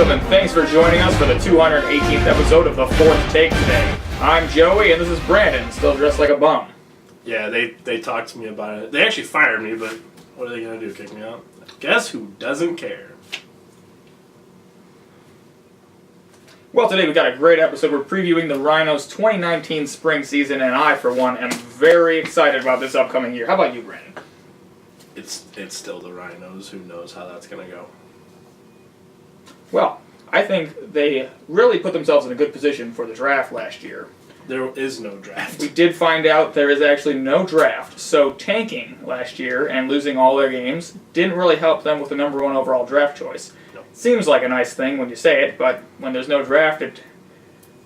welcome and thanks for joining us for the 218th episode of The Fourth Take today. I'm Joey and this is Brandon, still dressed like a bum. Yeah, they talked to me about it. They actually fired me, but what are they going to do, kick me out? Guess who doesn't care? Well, today we've got a great episode. We're previewing the Rhinos' 2019 spring season, and I, for one, am very excited about this upcoming year. How about you, Brandon? It's still the Rhinos. Who knows how that's going to go? Well, I think they really put themselves in a good position for the draft last year. There is no draft. We did find out there is actually no draft, so tanking last year and losing all their games didn't really help them with the number one overall draft choice. No. Seems like a nice thing when you say it, but when there's no draft, it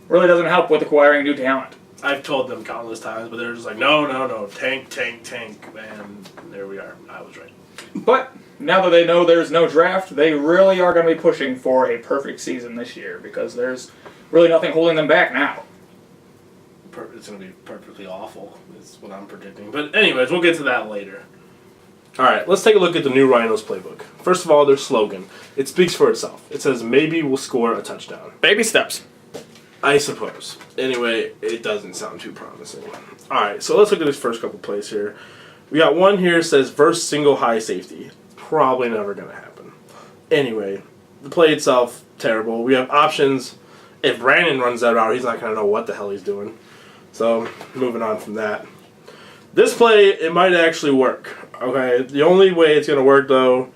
really doesn't help with acquiring new talent. I've told them countless times, but they're just like, no, tank, and there we are. I was right. But now that they know there's no draft, they really are going to be pushing for a perfect season this year because there's really nothing holding them back now. It's going to be perfectly awful, is what I'm predicting. But anyways, we'll get to that later. All right, let's take a look at the new Rhinos playbook. First of all, their slogan. It speaks for itself. It says, maybe we'll score a touchdown. Baby steps. I suppose. Anyway, it doesn't sound too promising. All right, so let's look at this first couple plays here. We got one here that says, verse single high safety. Probably never going to happen. Anyway, the play itself, terrible. We have options. If Brandon runs that route, he's not going to know what the hell he's doing. So, moving on from that. This play, it might actually work. Okay, the only way it's going to work, though,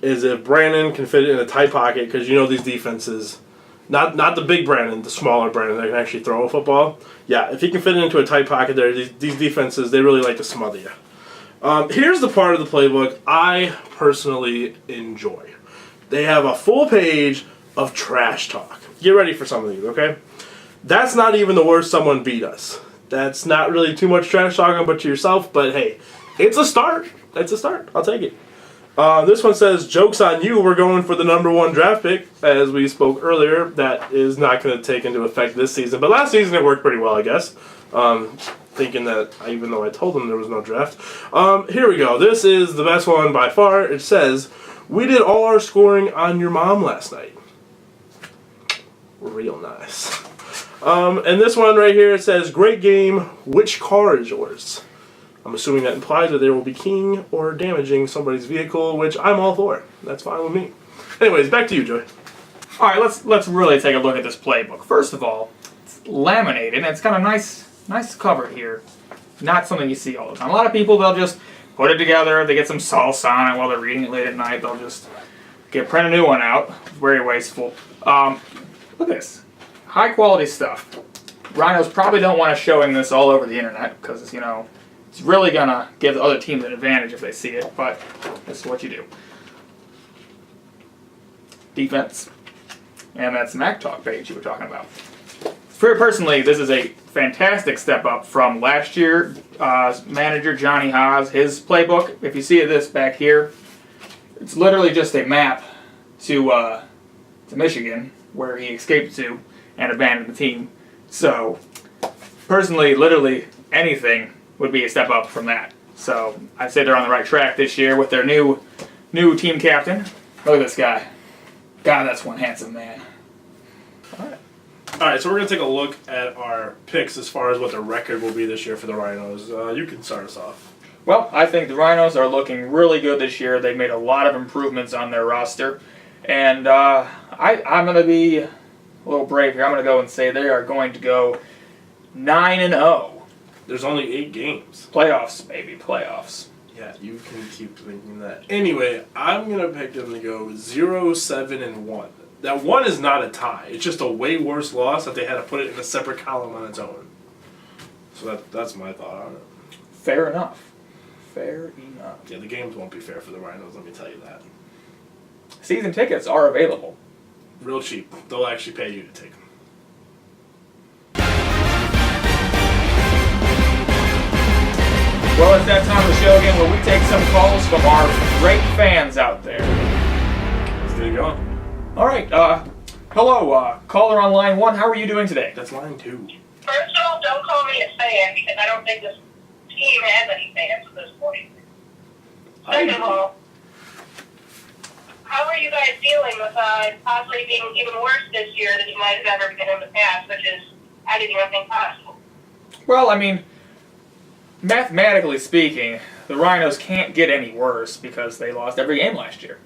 is if Brandon can fit it in a tight pocket, because you know these defenses, not the big Brandon, the smaller Brandon that can actually throw a football. Yeah, if he can fit it into a tight pocket there, these defenses, they really like to smother you. Here's the part of the playbook I personally enjoy. They have a full page of trash talk. Get ready for some of these, okay? That's not even the worst someone beat us. That's not really too much trash talking but to yourself, but hey, it's a start. It's a start. I'll take it. This one says, joke's on you, we're going for the number one draft pick. As we spoke earlier, that is not going to take into effect this season. But last season it worked pretty well, I guess. Thinking that, even though I told them there was no draft. Here we go. This is the best one by far. It says, we did all our scoring on your mom last night. Real nice. And this one right here, it says, great game, which car is yours? I'm assuming that implies that they will be keying or damaging somebody's vehicle, which I'm all for. That's fine with me. Anyways, back to you, Joey. All right, let's really take a look at this playbook. First of all, it's laminated, and it's got a nice cover here. Not something you see all the time. A lot of people, they'll just put it together, they get some salsa on it while they're reading it late at night, they'll just print a new one out. Very wasteful. Look at this. High quality stuff. Rhinos probably don't want us showing this all over the internet because, you know, it's really going to give the other teams an advantage if they see it, but this is what you do. Defense. And that Smack Talk page you were talking about. For personally, this is a fantastic step up from last year. Manager Johnny Haas, his playbook, if you see this back here, it's literally just a map to Michigan, where he escaped to and abandoned the team. So, personally, literally anything would be a step up from that. So, I'd say they're on the right track this year with their new team captain. Look at this guy. God, that's one handsome man. All right, so we're going to take a look at our picks as far as what the record will be this year for the Rhinos. You can start us off. Well, I think the Rhinos are looking really good this year. They've made a lot of improvements on their roster. And I'm going to be a little brave here. I'm going to go and say they are going to go 9-0. There's only 8 games. Playoffs, baby, playoffs. Yeah, you can keep thinking that. Anyway, I'm going to pick them to go 0-7-1. That 1 is not a tie. It's just a way worse loss that they had to put it in a separate column on its own. So that's my thought on it. Fair enough. Fair enough. Yeah, the games won't be fair for the Rhinos, let me tell you that. Season tickets are available. Real cheap. They'll actually pay you to take them. Well, it's that time of the show again where we take some calls from our great fans out there. Let's get it going. All right. Hello, caller on line 1. How are you doing today? That's line 2. First of all, don't call me a fan because I don't think this team has any fans at this point. Second of all, how are you guys dealing with possibly being even worse this year than you might have ever been in the past, which is having nothing possible? Well, I mean, mathematically speaking, the Rhinos can't get any worse because they lost every game last year.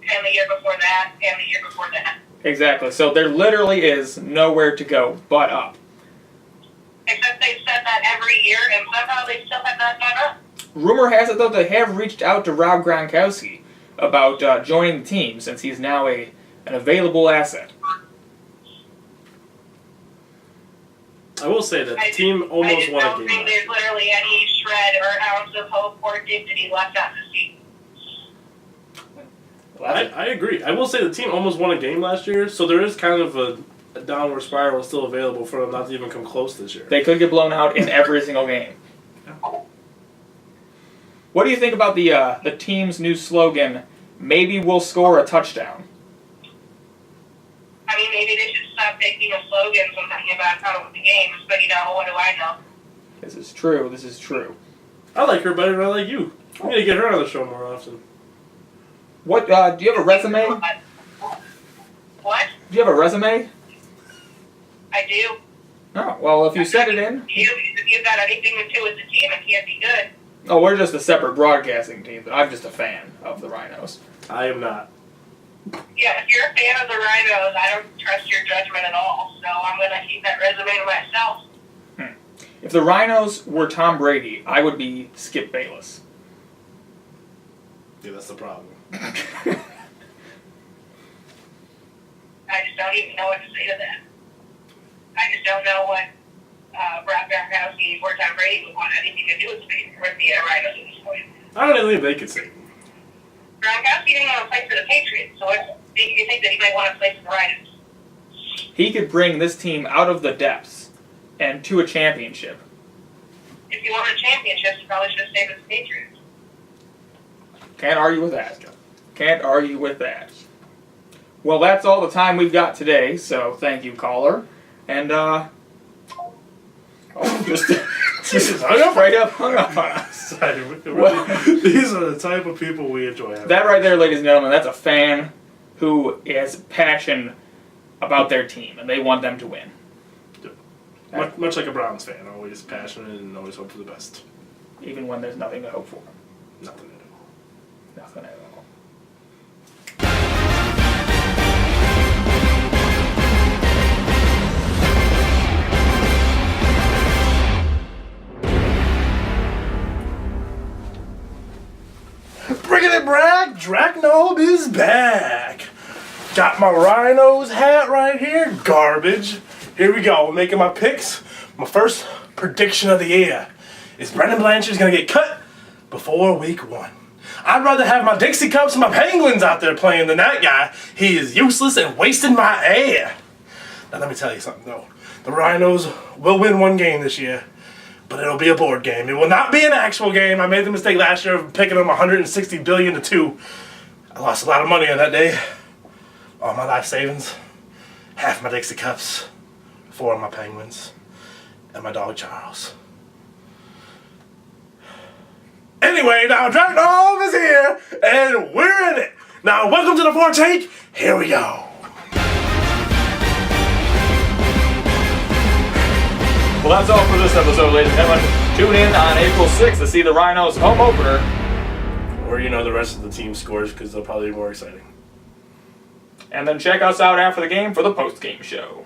And the year before that, and the year before that. Exactly. So there literally is nowhere to go but up. Except they've said that every year, and somehow they still have not gone up. Rumor has it, though, they have reached out to Rob Gronkowski about joining the team since he's now an available asset. I will say that the team almost won a game. I just don't think there's literally any shred or ounce of hope or dignity left on this team. I agree. I will say the team almost won a game last year, so there is kind of a downward spiral still available for them not to even come close this year. They could get blown out in every single game. What do you think about the team's new slogan, "Maybe we'll score a touchdown"? I mean, maybe they should stop making a slogan something about how the games, but what do I know? This is true. This is true. I like her better than I like you. We need to get her on the show more often. What, do you have a resume? What? Do you have a resume? I do. Oh, well, if you send it in. If you've got anything to do with the team, it can't be good. Oh, we're just a separate broadcasting team, but I'm just a fan of the Rhinos. I am not. Yeah, if you're a fan of the Rhinos, I don't trust your judgment at all, so I'm going to keep that resume to myself. If the Rhinos were Tom Brady, I would be Skip Bayless. Yeah, that's the problem. I just don't even know what to say to that. I just don't know what Brock Gronkowski or Tom Brady would want anything to do with the Rhinos at this point. I don't think they could say. Gronkowski didn't want to play for the Patriots, so do you think that he might want to play for the Rhinos? He could bring this team out of the depths and to a championship. If you want a championship, you probably should have stayed with the Patriots. Can't argue with that. Can't argue with that. Well, that's all the time we've got today, so thank you, caller. And, just hung up on us. These are the type of people we enjoy having. That right there, ladies and gentlemen, that's a fan who has passion about their team, and they want them to win. Much like a Browns fan, always passionate and always hope for the best. Even when there's nothing to hope for. Nothing at all. Nothing at all. Bringing it back, Drahcnalb is back. Got my Rhinos hat right here, garbage. Here we go, making my picks. My first prediction of the year is Brendan Blanchard's going to get cut before week 1. I'd rather have my Dixie Cups and my Penguins out there playing than that guy. He is useless and wasting my air. Now let me tell you something though. The Rhinos will win one game this year, but it'll be a board game. It will not be an actual game. I made the mistake last year of picking them 160 billion to 2. I lost a lot of money on that day. All my life savings, half my Dixie Cups, 4 of my Penguins, and my dog Charles. Anyway, now Drahcnalb is here, and we're in it. Now, welcome to the 4 Take. Here we go. Well, that's all for this episode, ladies and gentlemen. Tune in on April 6th to see the Rhinos home opener. Or, the rest of the team scores, because they'll probably be more exciting. And then check us out after the game for the post-game show.